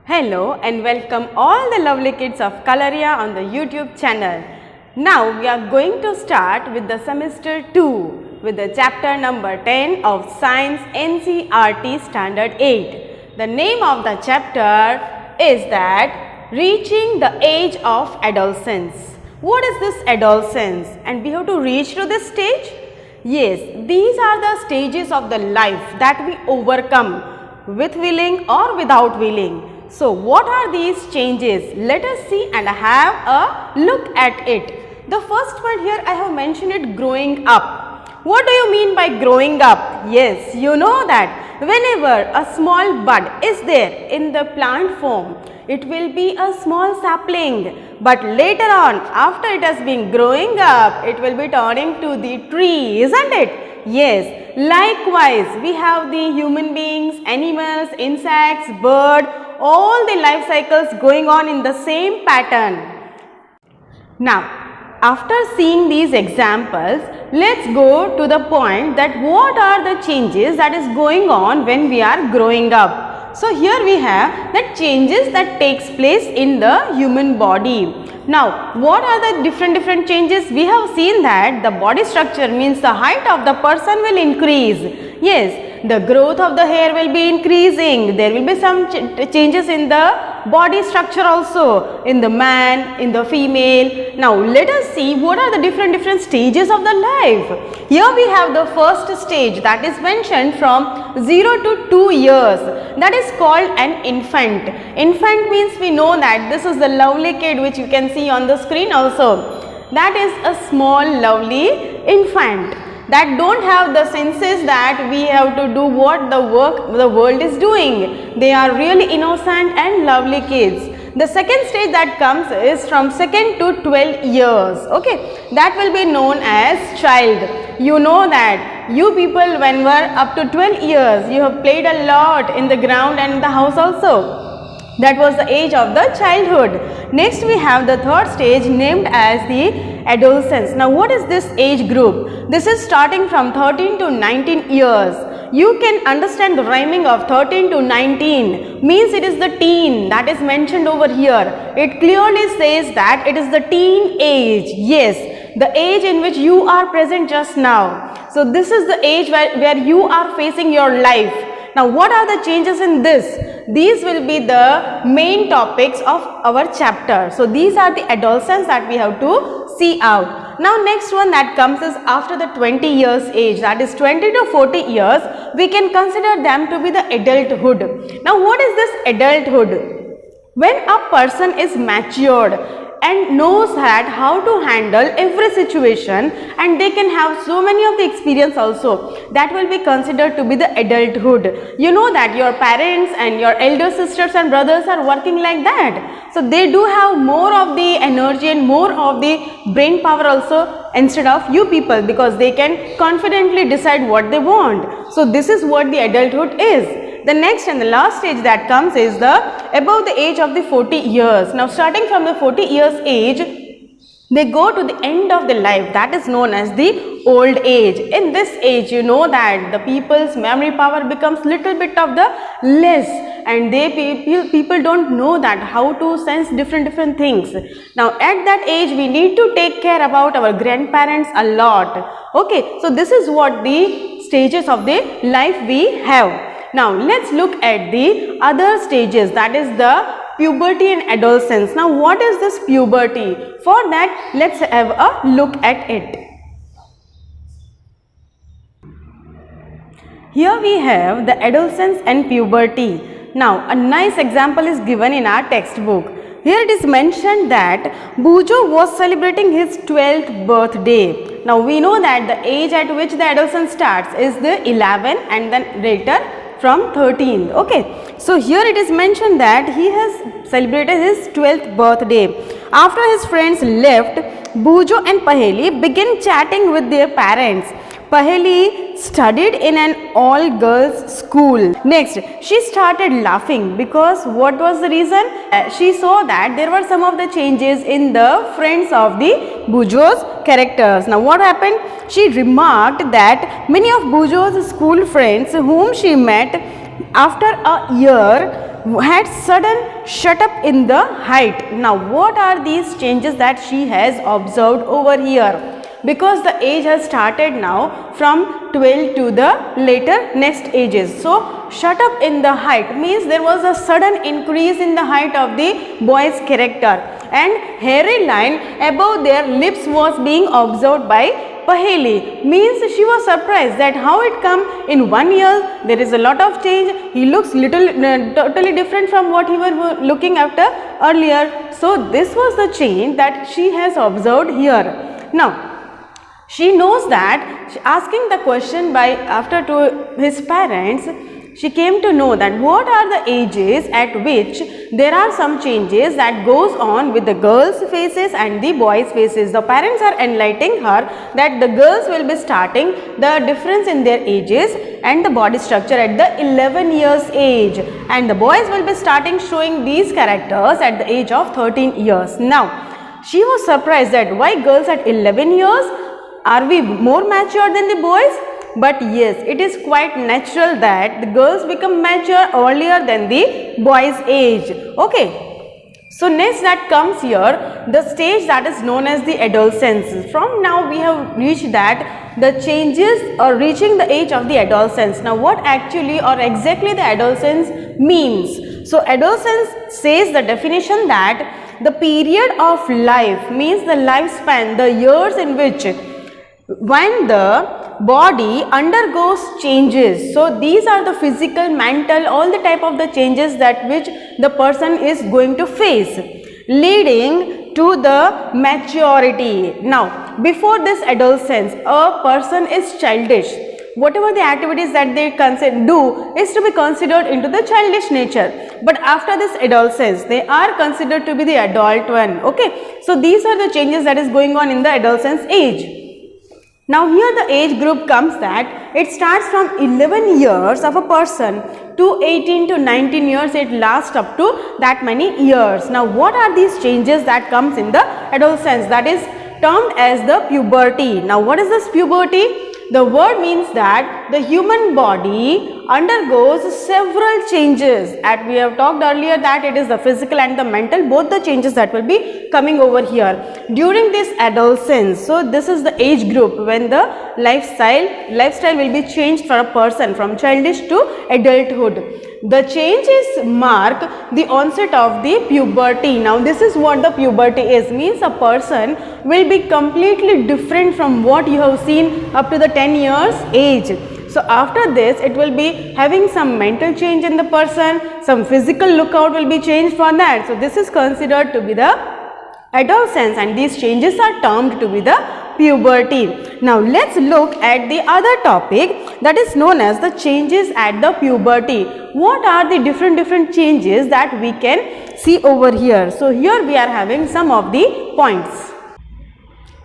Hello and welcome all the lovely kids of Kalaria on the YouTube channel. Now we are going to start with the semester 2 with the chapter number 10 of Science NCERT Standard 8. The name of the chapter is that Reaching the Age of Adolescence. What is this adolescence and we have to reach to this stage? Yes, these are the stages of the life that we overcome with willing or without willing. So, what are these changes? Let us see and have a look at it. The first one here I have mentioned it growing up. What do you mean by growing up? Yes, you know that whenever a small bud is there in the plant form, it will be a small sapling. But later on, after it has been growing up, it will be turning to the tree, isn't it? Yes, likewise, we have the human beings, animals, insects, bird, all the life cycles going on in the same pattern. Now, after seeing these examples, let's go to the point that what are the changes that is going on when we are growing up. So, here we have the changes that takes place in the human body. Now, what are the different changes? We have seen that the body structure means the height of the person will increase. Yes, the growth of the hair will be increasing. There will be some changes in the body structure also in the man, in the female. Now, let us see what are the different stages of the life. Here we have the first stage that is mentioned from 0 to 2 years. That is called an infant. Infant means we know that this is the lovely kid which you can see on the screen also. That is a small lovely infant that don't have the senses that we have to do what the world is doing. They are really innocent and lovely kids. The second stage that comes is from 2nd to 12 years. Okay, that will be known as child. You know that you people when were up to 12 years, you have played a lot in the ground and in the house also. That was the age of the childhood. Next we have the third stage named as the adolescence. Now what is this age group? This is starting from 13 to 19 years. You can understand the rhyming of 13 to 19 means it is the teen that is mentioned over here. It clearly says that it is the teen age. Yes, the age in which you are present just now. So this is the age where you are facing your life. Now what are the changes in this? These will be the main topics of our chapter. So these are the adolescence that we have to see out. Now next one that comes is after the 20 years age, that is 20 to 40 years, we can consider them to be the adulthood. Now what is this adulthood? When a person is matured and knows that how to handle every situation and they can have so many of the experience also, that will be considered to be the adulthood. You know that your parents and your elder sisters and brothers are working like that. So they do have more of the energy and more of the brain power also instead of you people because they can confidently decide what they want. So this is what the adulthood is. The next and the last stage that comes is the above the age of the 40 years. Now starting from the 40 years age, they go to the end of the life, that is known as the old age. In this age, you know that the people's memory power becomes little bit of the less and people don't know that how to sense different things. Now at that age, we need to take care about our grandparents a lot. Okay, so this is what the stages of the life we have. Now let's look at the other stages, that is the puberty and adolescence. Now what is this puberty? For that, let's have a look at it. Here we have the adolescence and puberty. Now a nice example is given in our textbook. Here it is mentioned that Bujo was celebrating his 12th birthday. Now we know that the age at which the adolescence starts is the 11 and then later from 13th. Okay, so here it is mentioned that he has celebrated his 12th birthday. After his friends left, Bujo and Paheli began chatting with their parents. Paheli studied in an all-girls school. Next, she started laughing because what was the reason? She saw that there were some of the changes in the friends of the Bujo's characters. Now what happened? She remarked that many of Bujo's school friends whom she met after a year had sudden shut up in the height. Now what are these changes that she has observed over here? Because the age has started now from 12 to the later next ages. So shut up in the height means there was a sudden increase in the height of the boy's character, and hairy line above their lips was being observed by Paheli. Means she was surprised that how it come in 1 year there is a lot of change. He looks totally different from what he was looking after earlier. So this was the change that she has observed here. Now she knows that asking the question by after to his parents, she came to know that what are the ages at which there are some changes that goes on with the girls' faces and the boys' faces. The parents are enlightening her that the girls will be starting the difference in their ages and the body structure at the 11 years age, and the boys will be starting showing these characters at the age of 13 years. Now she was surprised that why girls at 11 years? Are we more mature than the boys? But yes, it is quite natural that the girls become mature earlier than the boys' age. Okay. So next that comes here, the stage that is known as the adolescence. From now we have reached that the changes or reaching the age of the adolescence. Now what actually or exactly the adolescence means? So adolescence says the definition that the period of life means the lifespan, the years in which when the body undergoes changes. So these are the physical, mental, all the type of the changes that which the person is going to face, leading to the maturity. Now before this adolescence, a person is childish. Whatever the activities that they do is to be considered into the childish nature, but after this adolescence they are considered to be the adult one. Okay, so these are the changes that is going on in the adolescence age. Now here the age group comes that it starts from 11 years of a person to 18 to 19 years, it lasts up to that many years. Now what are these changes that comes in the adolescence? That is termed as the puberty. Now what is this puberty? The word means that the human body undergoes several changes, and we have talked earlier that it is the physical and the mental, both the changes that will be coming over here during this adolescence. So this is the age group when the lifestyle will be changed for a person from childish to adulthood. The changes mark the onset of the puberty. Now this is what the puberty is, means a person will be completely different from what you have seen up to the 10 years age. So after this it will be having some mental change in the person, some physical lookout will be changed for that. So this is considered to be the adolescence, and these changes are termed to be the puberty. Now let's look at the other topic that is known as the changes at the puberty. What are the different changes that we can see over here? So here we are having some of the points.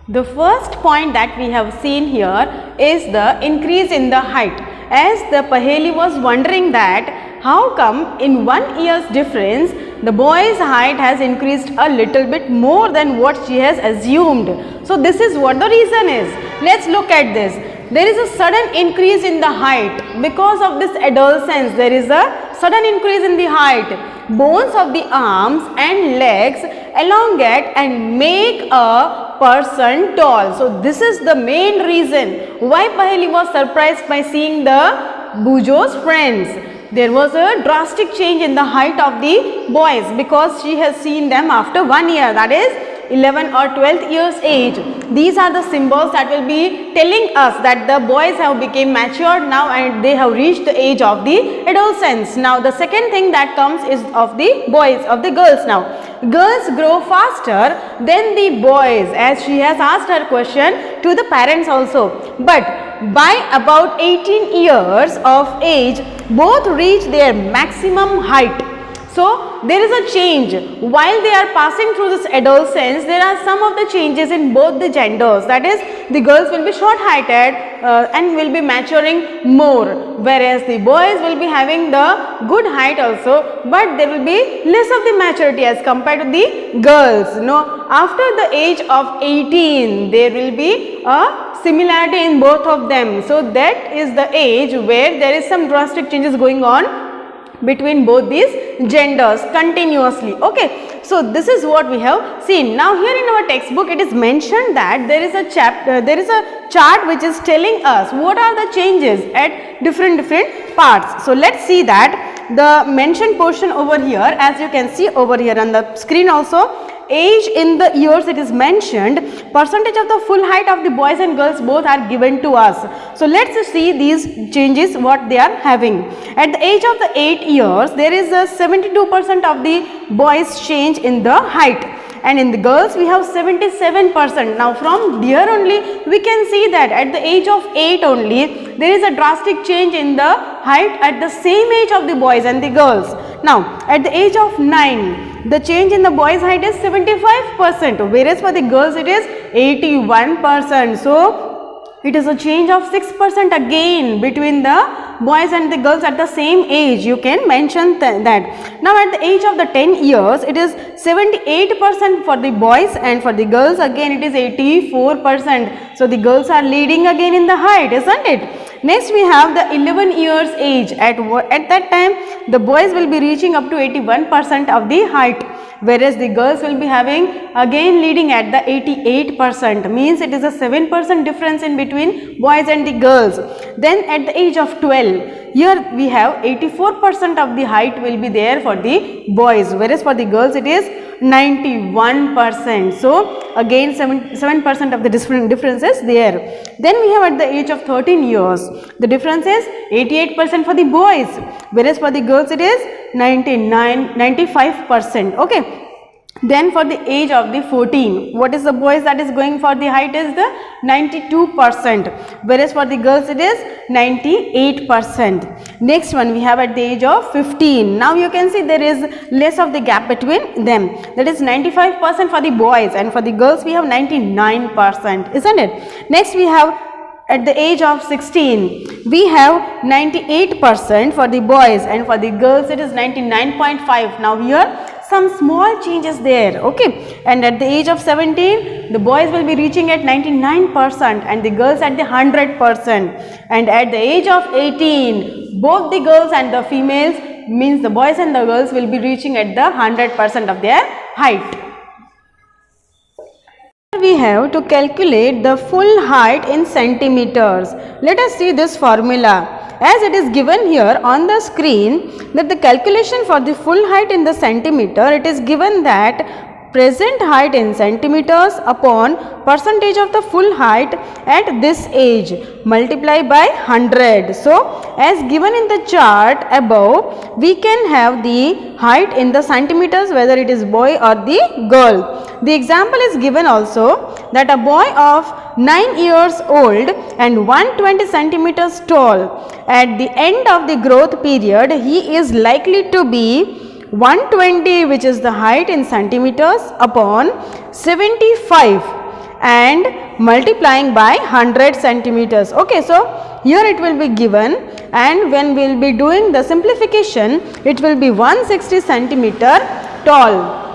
The first point that we have seen here is the increase in the height. As the Paheli was wondering that how come in 1 year's difference the boy's height has increased a little bit more than what she has assumed. So this is what the reason is. Let's look at this. There is a sudden increase in the height because of this adolescence. There is a sudden increase in the height. Bones of the arms and legs elongate and make a person tall. So this is the main reason why Paheli was surprised by seeing the Bujo's friends. There was a drastic change in the height of the boys because she has seen them after 1 year, that is 11 or 12 years age. These are the symbols that will be telling us that the boys have become matured now and they have reached the age of the adolescence. Now the second thing that comes is of the boys, of the girls. Now girls grow faster than the boys, as she has asked her question to the parents also. But by about 18 years of age, both reach their maximum height. So there is a change. While they are passing through this adolescence, there are some of the changes in both the genders. That is, the girls will be short heighted and will be maturing more, whereas the boys will be having the good height also, but there will be less of the maturity as compared to the girls. After the age of 18, there will be a similarity in both of them. So that is the age where there is some drastic changes going on between both these genders continuously. Okay, so this is what we have seen. Now here in our textbook it is mentioned that there is a chart which is telling us what are the changes at different parts. So let's see that the mentioned portion over here, as you can see over here on the screen also, age in the years it is mentioned, percentage of the full height of the boys and girls both are given to us. So let's see these changes what they are having. At the age of the 8 years there is a 72% of the boys change in the height, and in the girls we have 77%. Now from here only we can see that at the age of 8 only there is a drastic change in the height at the same age of the boys and the girls. Now at the age of 9 the change in the boys height is 75%, whereas for the girls it is 81%. So it is a change of 6% again between the boys and the girls at the same age. You can mention that. Now at the age of the 10 years it is 78% for the boys, and for the girls again it is 84%. So the girls are leading again in the height, isn't it? Next we have the 11 years age. At that time the boys will be reaching up to 81% of the height, whereas the girls will be having again leading at the 88%, means it is a 7% difference in between boys and the girls. Then at the age of 12, here we have 84% of the height will be there for the boys, whereas for the girls it is 91%. So again 7% of the differences there. Then we have at the age of 13 years, the difference is 88% for the boys, whereas for the girls it is 95%. Okay. Then for the age of the 14, what is the boys that is going for the height is the 92%, whereas for the girls it is 98%. Next one we have at the age of 15. Now you can see there is less of the gap between them, that is 95% for the boys, and for the girls we have 99%, isn't it? Next we have at the age of 16 we have 98% for the boys, and for the girls it is 99.5. Now here some small changes there. Okay, and at the age of 17 the boys will be reaching at 99% and the girls at the 100%, and at the age of 18 both the girls and the females, means the boys and the girls, will be reaching at the 100% of their height. We have to calculate the full height in centimeters. Let us see this formula. As it is given here on the screen, that the calculation for the full height in the centimeter, it is given that present height in centimeters upon percentage of the full height at this age multiply by 100. So as given in the chart above, we can have the height in the centimeters whether it is boy or the girl. The example is given also that a boy of 9 years old and 120 centimeters tall, at the end of the growth period he is likely to be 120, which is the height in centimeters, upon 75 and multiplying by 100 centimeters. Okay, so here it will be given, and when we will be doing the simplification it will be 160 centimeter tall.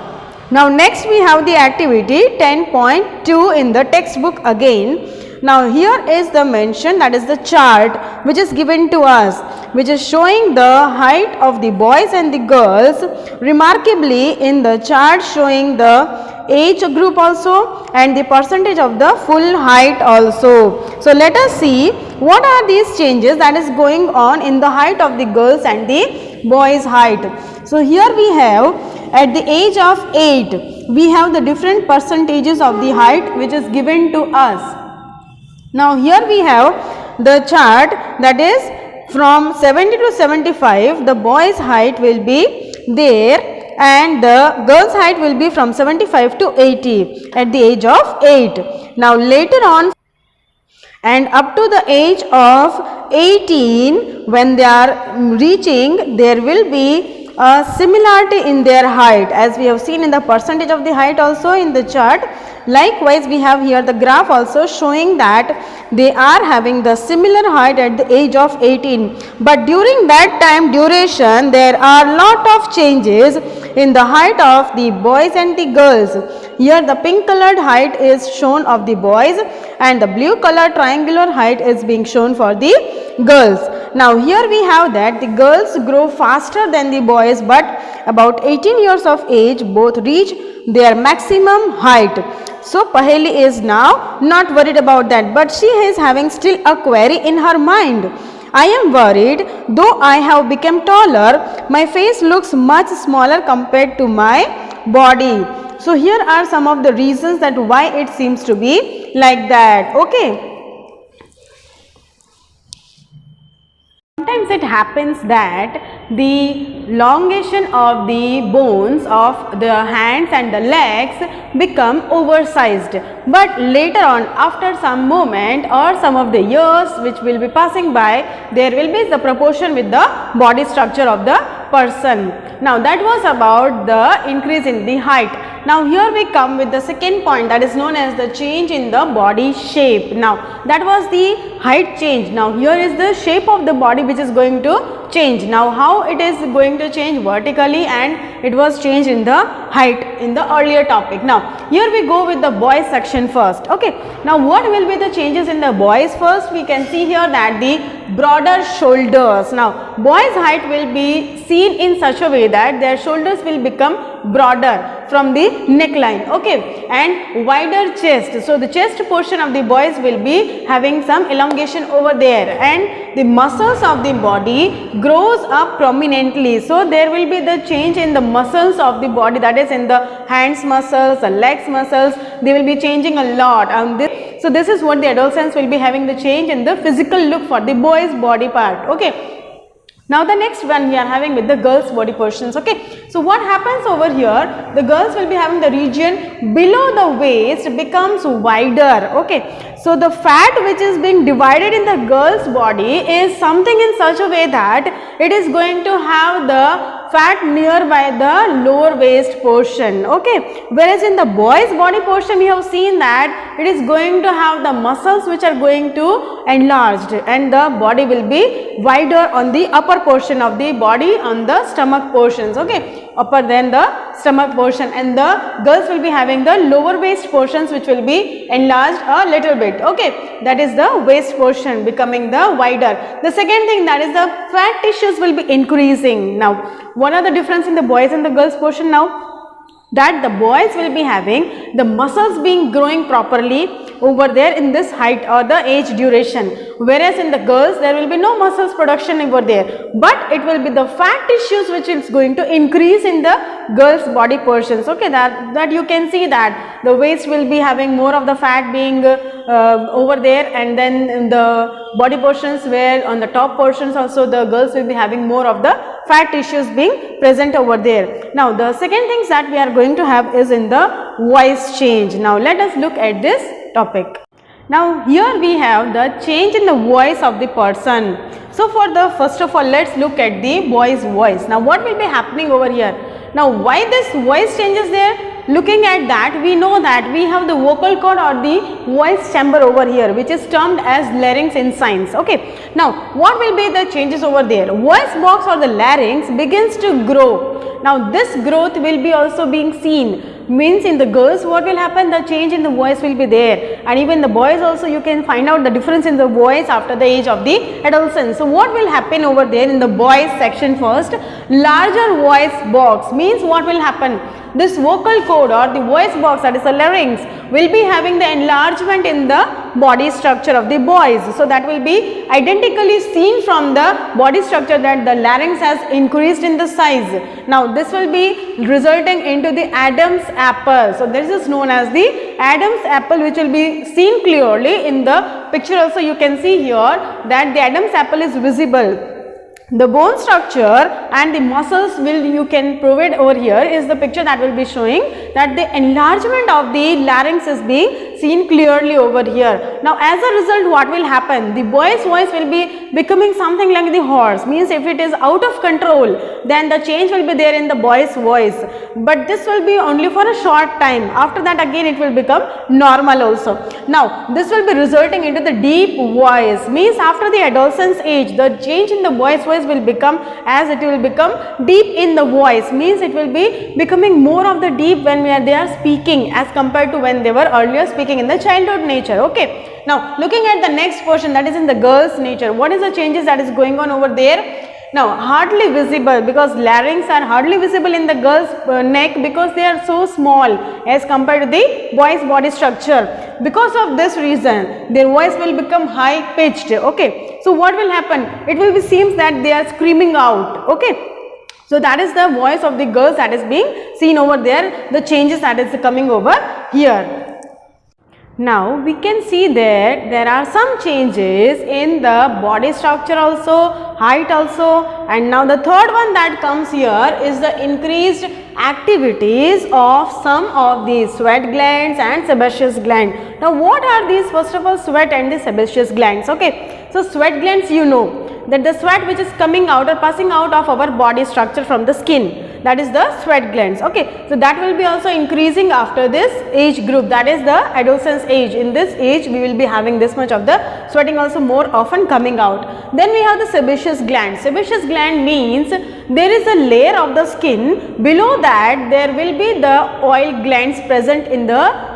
Now next we have the activity 10.2 in the textbook again. Now here is the mention, that is the chart which is given to us, which is showing the height of the boys and the girls, remarkably in the chart showing the age group also and the percentage of the full height also. So let us see what are these changes that is going on in the height of the girls and the boys' height. So here we have at the age of 8 we have the different percentages of the height which is given to us. Now here we have the chart, that is from 70 to 75 the boys' height will be there and the girls' height will be from 75 to 80 at the age of 8. Now later on and up to the age of 18, when they are reaching, there will be a similarity in their height, as we have seen in the percentage of the height also in the chart. Likewise, we have here the graph also showing that they are having the similar height at the age of 18. But during that time duration, there are lot of changes in the height of the boys and the girls. Here the pink colored height is shown of the boys and the blue colored triangular height is being shown for the girls. Now here we have that the girls grow faster than the boys, but about 18 years of age both reach their maximum height. So Paheli is now not worried about that, but she is having still a query in her mind. I am worried, though I have become taller, my face looks much smaller compared to my body. So here are some of the reasons that why it seems to be like that. Okay. Sometimes it happens that the elongation of the bones of the hands and the legs become oversized, but later on after some moment or some of the years which will be passing by, there will be the proportion with the body structure of the person. Now that was about the increase in the height. Now here we come with the second point, that is known as the change in the body shape. Now that was the height change. Now here is the shape of the body which is going to change. Now how it is going to change vertically, and it was changed in the height in the earlier topic. Now here we go with the boys section first. Okay. Now what will be the changes in the boys? First we can see here that the broader shoulders. Now boys height will be seen in such a way that their shoulders will become broader from the neckline, okay, and wider chest. So the chest portion of the boys will be having some elongation over there, and the muscles of the body grows up prominently. So there will be the change in the muscles of the body, that is in the hands muscles, the legs muscles, they will be changing a lot. So this is what the adolescents will be having, the change in the physical look for the boys body part. Okay. Now the next one we are having with the girls body portions. Okay. So what happens over here, the girls will be having the region below the waist becomes wider. Okay. So the fat which is being divided in the girls body is something in such a way that it is going to have the fat nearby the lower waist portion. Okay. Whereas in the boys body portion we have seen that it is going to have the muscles which are going to enlarged, and the body will be wider on the upper portion of the body, on the stomach portions. Okay. Upper than the stomach portion, and the girls will be having the lower waist portions which will be enlarged a little bit. Okay. That is the waist portion becoming the wider. The second thing, that is the fat tissues will be increasing. Now what are the difference in the boys and the girls portion? Now that the boys will be having the muscles being growing properly over there in this height or the age duration, whereas in the girls there will be no muscles production over there, but it will be the fat tissues which is going to increase in the girls body portions. Okay, that you can see that the waist will be having more of the fat being over there, and then in the body portions where on the top portions also the girls will be having more of the fat tissues being present over there. Now the second things that we are going to have is in the voice change. Now let us look at this topic. Now here we have the change in the voice of the person. So for the first of all, let's look at the boy's voice. Now what will be happening over here? Now why this voice changes there? Looking at that, we know that we have the vocal cord or the voice chamber over here, which is termed as larynx in science. Okay. Now what will be the changes over there? Voice box or the larynx begins to grow. Now this growth will be also being seen. Means in the girls what will happen, the change in the voice will be there, and even the boys also you can find out the difference in the voice after the age of the adolescence. So what will happen over there in the boys section first? Larger voice box means what will happen? This vocal cord or the voice box, that is the larynx, will be having the enlargement in the body structure of the boys. So that will be identically seen from the body structure that the larynx has increased in the size. Now this will be resulting into the Adam's apple. So this is known as the Adam's apple, which will be seen clearly in the picture. Also you can see here that the Adam's apple is visible. The bone structure and the muscles will you can provide over here is the picture that will be showing that the enlargement of the larynx is being seen clearly over here. Now as a result, what will happen? The boy's voice will be becoming something like the horse, means if it is out of control, then the change will be there in the boy's voice, but this will be only for a short time. After that again it will become normal also. Now this will be resulting into the deep voice, means after the adolescence age, the change in the boy's voice will become, as it will become deep in the voice, means it will be becoming more of the deep when they are speaking as compared to when they were earlier speaking in the childhood nature. Okay. Now looking at the next portion, that is in the girl's nature, what is the changes that is going on over there? Now hardly visible, because larynx are hardly visible in the girl's neck because they are so small as compared to the boy's body structure. Because of this reason, their voice will become high pitched. Okay. So what will happen? It will be seems that they are screaming out. Okay. So that is the voice of the girls that is being seen over there, the changes that is coming over here. Now we can see that there are some changes in the body structure also, height also, and now the third one that comes here is the increased activities of some of the sweat glands and sebaceous gland. Now what are these? First of all, sweat and the sebaceous glands. Okay, so sweat glands, you know that the sweat which is coming out or passing out of our body structure from the skin, that is the sweat glands. Okay, so that will be also increasing after this age group, that is the adolescence age. In this age we will be having this much of the sweating also more often coming out. Then we have the sebaceous gland. Sebaceous gland means there is a layer of the skin, below that there will be the oil glands present in the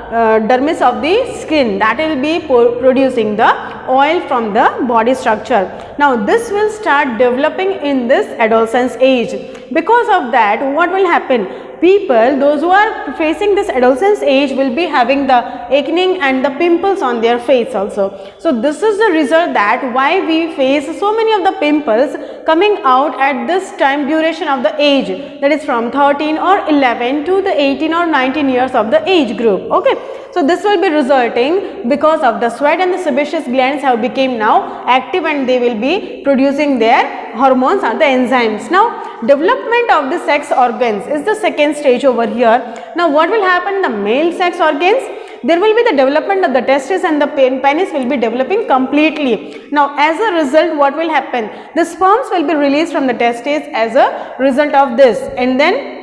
dermis of the skin, that will be producing the oil from the body structure. Now this will start developing in this adolescence age. Because of that, what will happen? People, those who are facing this adolescence age, will be having the acne and the pimples on their face also. So this is the result that why we face so many of the pimples coming out at this time duration of the age, that is from 13 or 11 to the 18 or 19 years of the age group. Okay. So this will be resulting because of the sweat and the sebaceous glands have become now active and they will be producing their hormones or the enzymes. Now development of the sex organs is the second stage over here. Now what will happen? The male sex organs, there will be the development of the testes and the penis will be developing completely. Now as a result, what will happen? The sperms will be released from the testes as a result of this, and then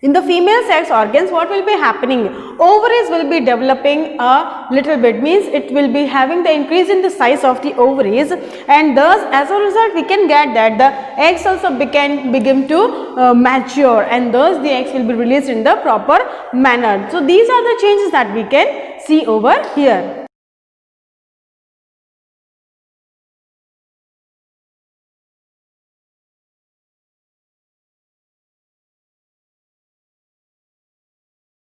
in the female sex organs, what will be happening? Ovaries will be developing a little bit, means it will be having the increase in the size of the ovaries, and thus as a result we can get that the eggs also begin to mature, and thus the eggs will be released in the proper manner. So these are the changes that we can see over here.